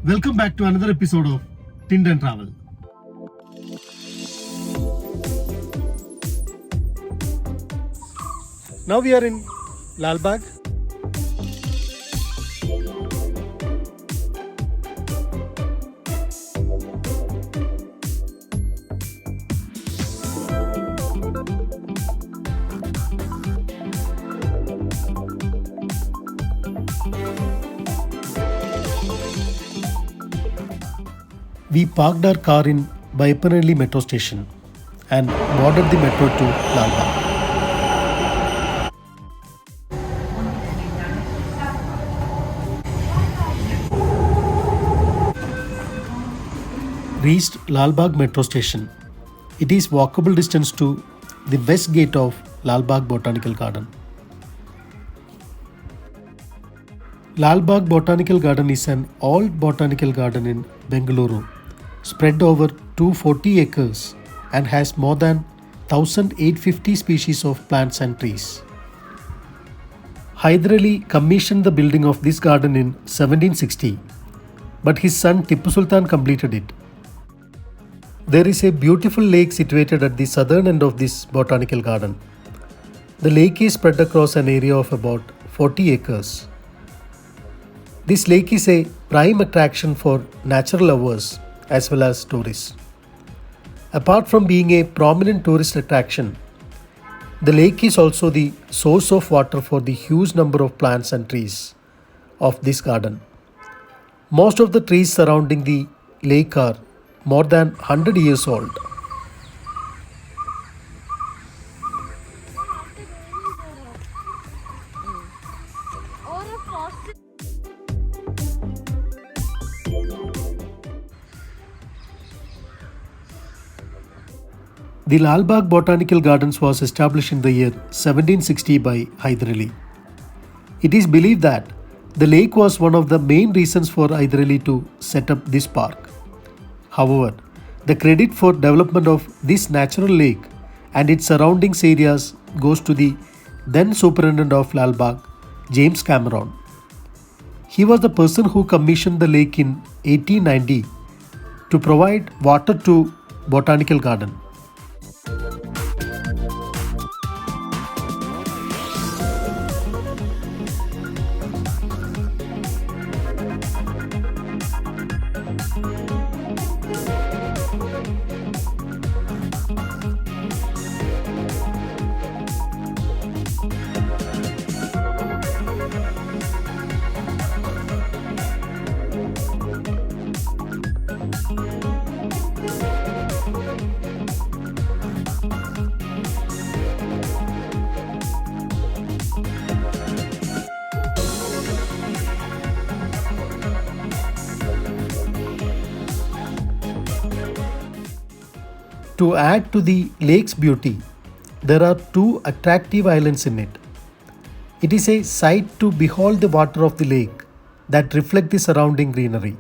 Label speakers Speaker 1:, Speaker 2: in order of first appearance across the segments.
Speaker 1: Welcome back to another episode of Tint and Travel. Now we are in Lalbagh. We parked our car in Bypanelli metro station and boarded the metro to Lalbagh. Reached Lalbagh metro station. It is walkable distance to the west gate of Lalbagh Botanical Garden. Lalbagh Botanical Garden is an old botanical garden in Bengaluru, spread over 240 acres and has more than 1,850 species of plants and trees. Hyder Ali commissioned the building of this garden in 1760, but his son Tippu Sultan completed it. There is a beautiful lake situated at the southern end of this botanical garden. The lake is spread across an area of about 40 acres. This lake is a prime attraction for natural lovers as well as tourists. Apart from being a prominent tourist attraction, the lake is also the source of water for the huge number of plants and trees of this garden. Most of the trees surrounding the lake are more than 100 years old. The Lalbagh Botanical Gardens was established in the year 1760 by Hyder Ali. It is believed that the lake was one of the main reasons for Hyder Ali to set up this park. However, the credit for development of this natural lake and its surroundings areas goes to the then Superintendent of Lalbagh, James Cameron. He was the person who commissioned the lake in 1890 to provide water to Botanical Garden. To add to the lake's beauty, there are two attractive islands in it. It is a sight to behold the water of the lake that reflect the surrounding greenery.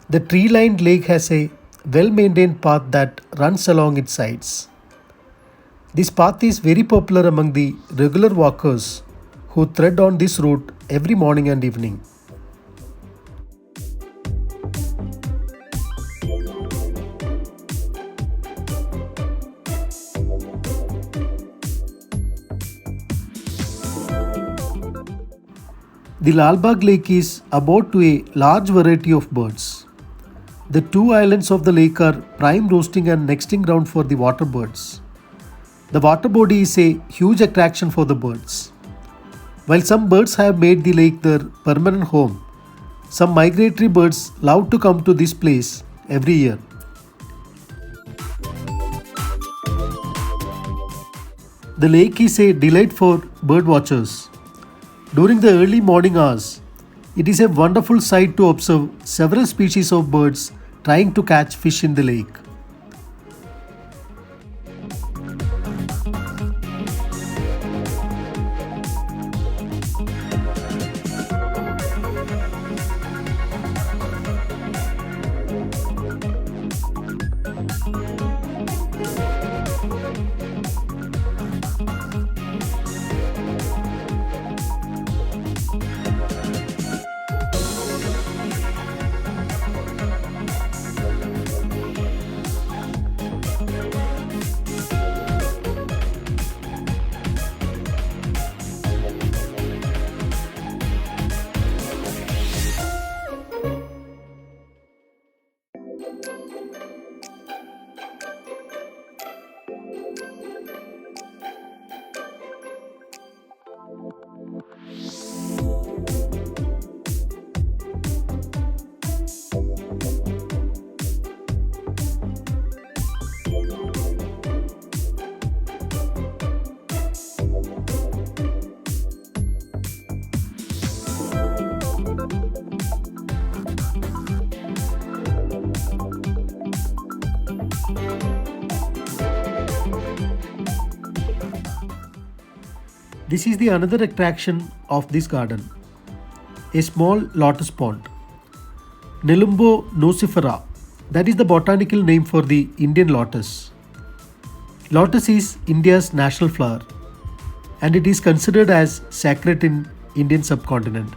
Speaker 1: The tree-lined lake has a well-maintained path that runs along its sides. This path is very popular among the regular walkers who tread on this route every morning and evening. The Lalbagh Lake is abode to a large variety of birds. The two islands of the lake are prime roosting and nesting ground for the water birds. The water body is a huge attraction for the birds. While some birds have made the lake their permanent home, some migratory birds love to come to this place every year. The lake is a delight for bird watchers. During the early morning hours, it is a wonderful sight to observe several species of birds trying to catch fish in the lake. This is the another attraction of this garden, a small lotus pond. Nelumbo nocifera, that is the botanical name for the Indian lotus. Lotus is India's national flower and it is considered as sacred in Indian subcontinent.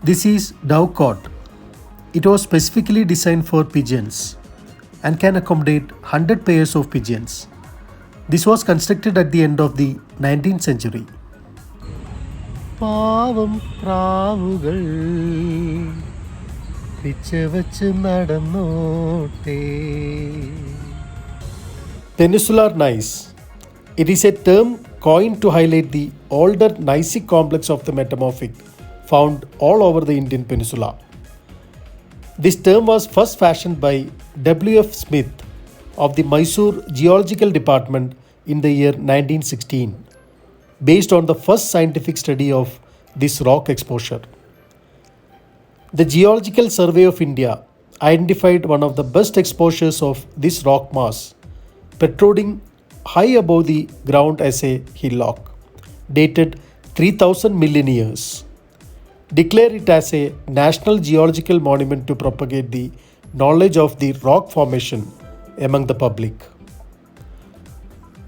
Speaker 1: This is dove court. It was specifically designed for pigeons and can accommodate 100 pairs of pigeons. This was constructed at the end of the 19th century. പാവം പ്രാവുകൾ പിച്ചവച്ച് നടന്നോട്ടെ. Peninsular gneiss. It is a term coined to highlight the older gneissic complex of the metamorphic found all over the Indian peninsula. This term was first fashioned by W.F. Smith of the Mysore Geological Department in the year 1916, based on the first scientific study of this rock exposure. The Geological Survey of India identified one of the best exposures of this rock mass, protruding high above the ground as a hillock, dated 3000 million years. Declare it as a National Geological Monument to propagate the knowledge of the rock formation among the public.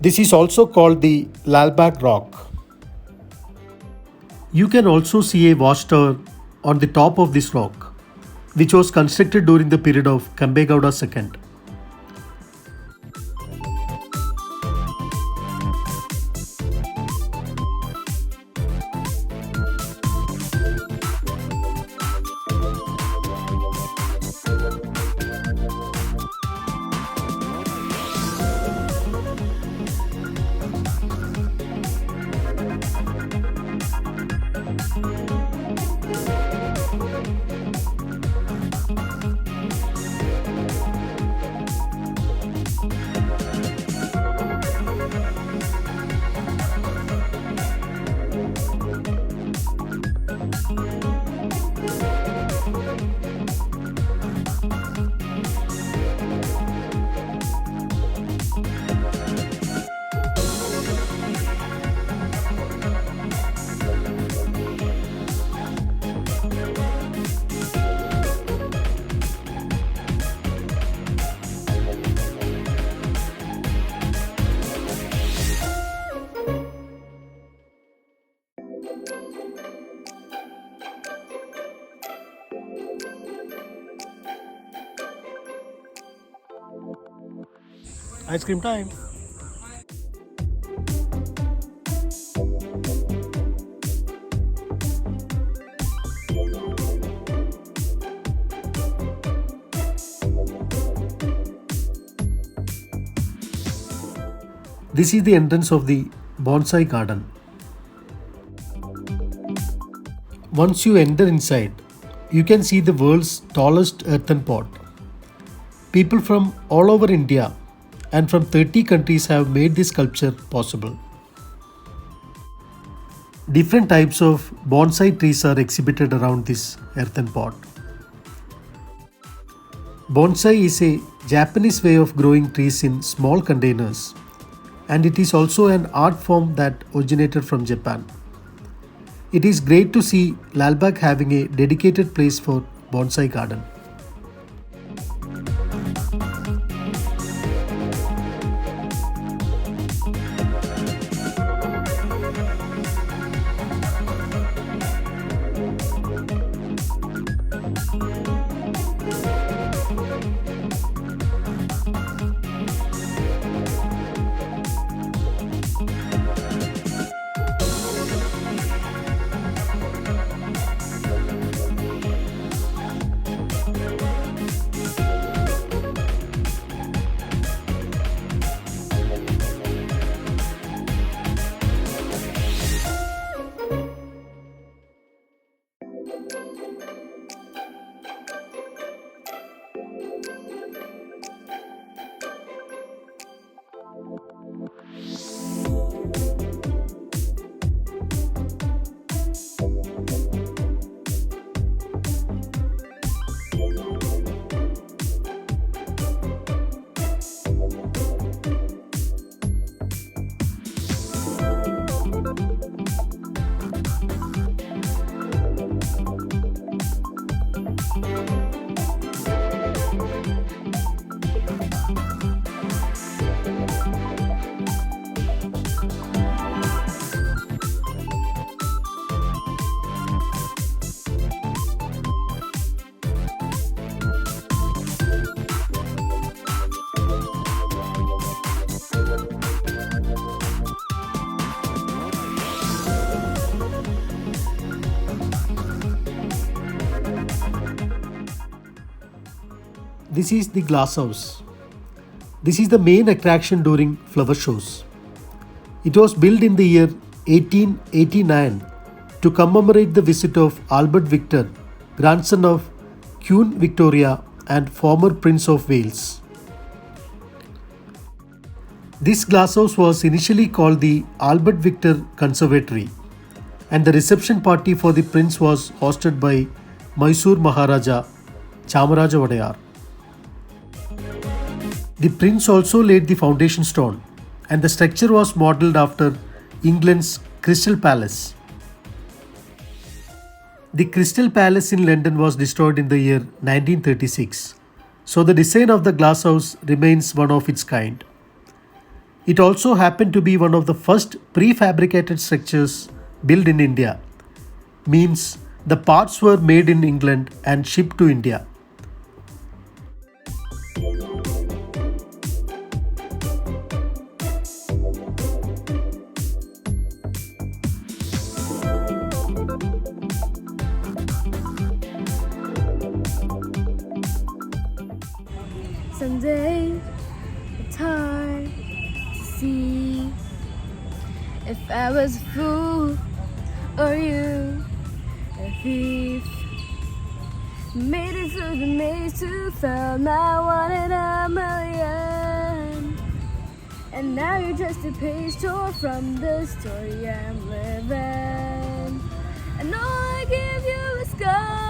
Speaker 1: This is also called the Lalbagh Rock. You can also see a watchtower on the top of this rock, which was constructed during the period of Kempegowda II. Ice cream time. This is the entrance of the bonsai garden. Once you enter inside, you can see the world's tallest earthen pot. People from all over India and from 30 countries have made this sculpture possible. Different types of bonsai trees are exhibited around this earthen pot. Bonsai is a Japanese way of growing trees in small containers, and it is also an art form that originated from Japan. It is great to see Lalbagh having a dedicated place for bonsai garden. This is the glass house. This is the main attraction during flower shows. It was built in the year 1889 to commemorate the visit of Albert Victor, grandson of Queen Victoria and former Prince of Wales. This glasshouse was initially called the Albert Victor Conservatory, and the reception party for the prince was hosted by Mysore Maharaja Chamaraja Wadayar. The prince also laid the foundation stone, and the structure was modelled after England's Crystal Palace. The Crystal Palace in London was destroyed in the year 1936, so the design of the glasshouse remains one of its kind. It also happened to be one of the first prefabricated structures built in India, means the parts were made in England and shipped to India.
Speaker 2: Someday it's hard to see if I was a fool or you a thief. Made it through the maze to found my one in a million, and now you're just a page torn from the story I'm living. I know I give you a scar.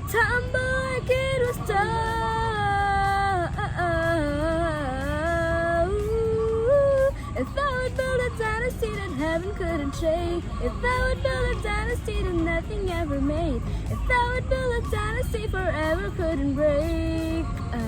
Speaker 2: Tumble like it was done. If I would build a dynasty that heaven couldn't shake, if I would build a dynasty that nothing ever made, if I would build a dynasty forever couldn't break up.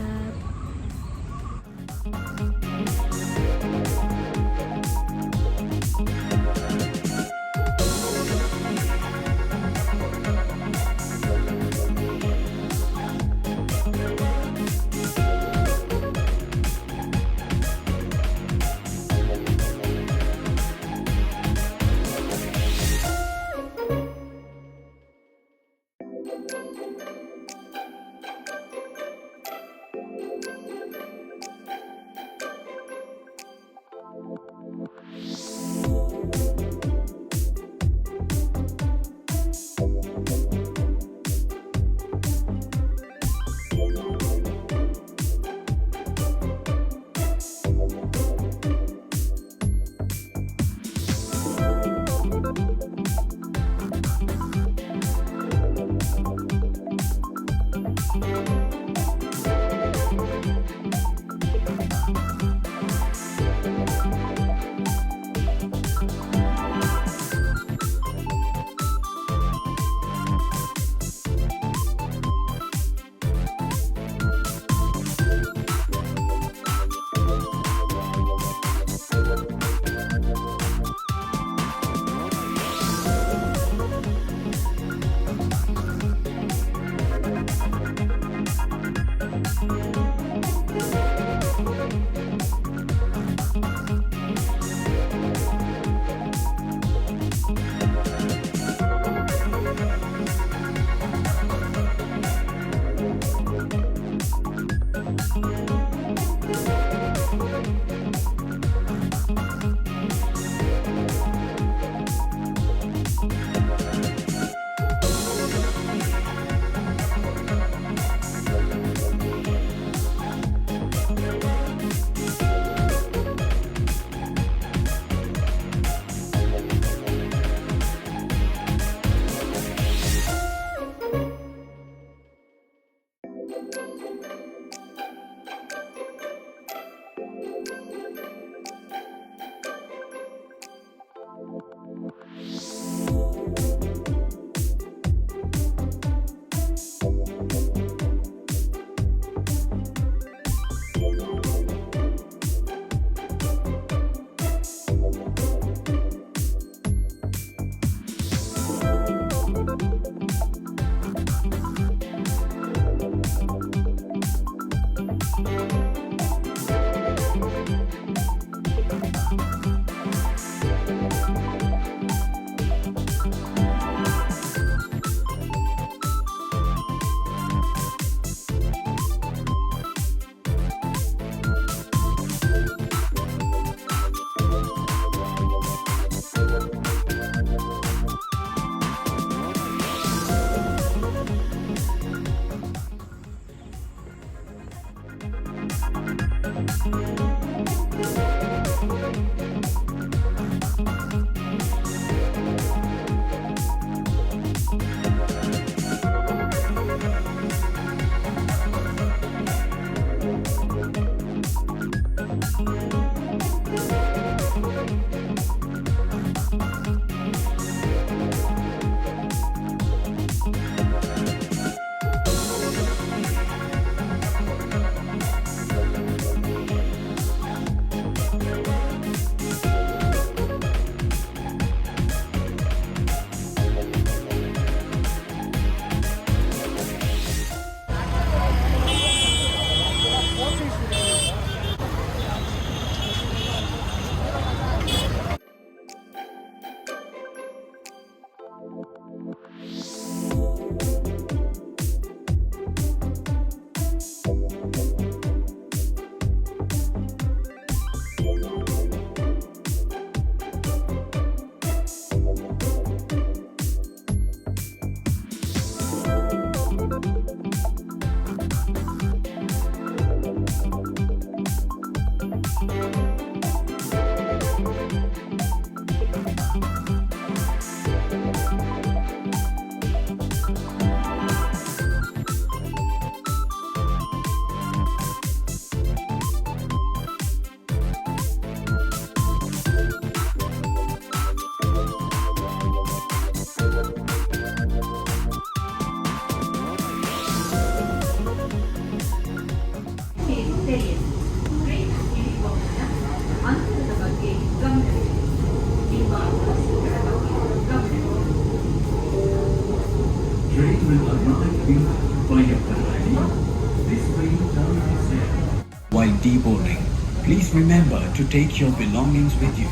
Speaker 3: While deboarding, please remember to take your belongings with you.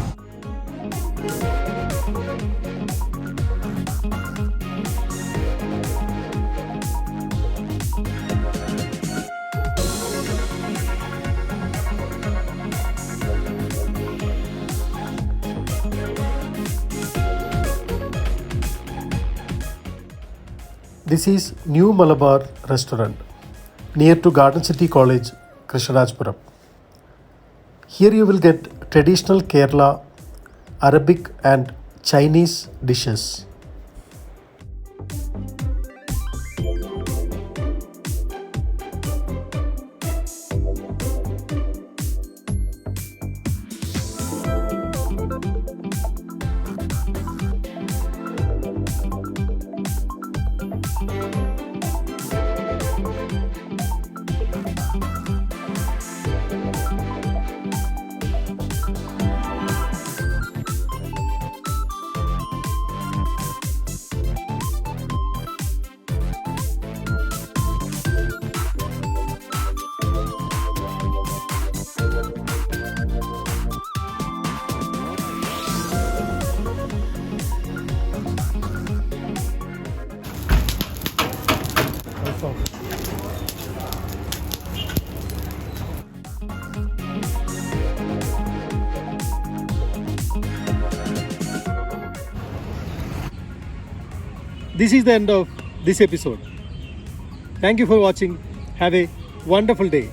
Speaker 1: This is New Malabar Restaurant near to Garden City College, Krishnarajpuram. Here you will get traditional Kerala, Arabic and Chinese dishes. This is the end of this episode. Thank you for watching. Have a wonderful day.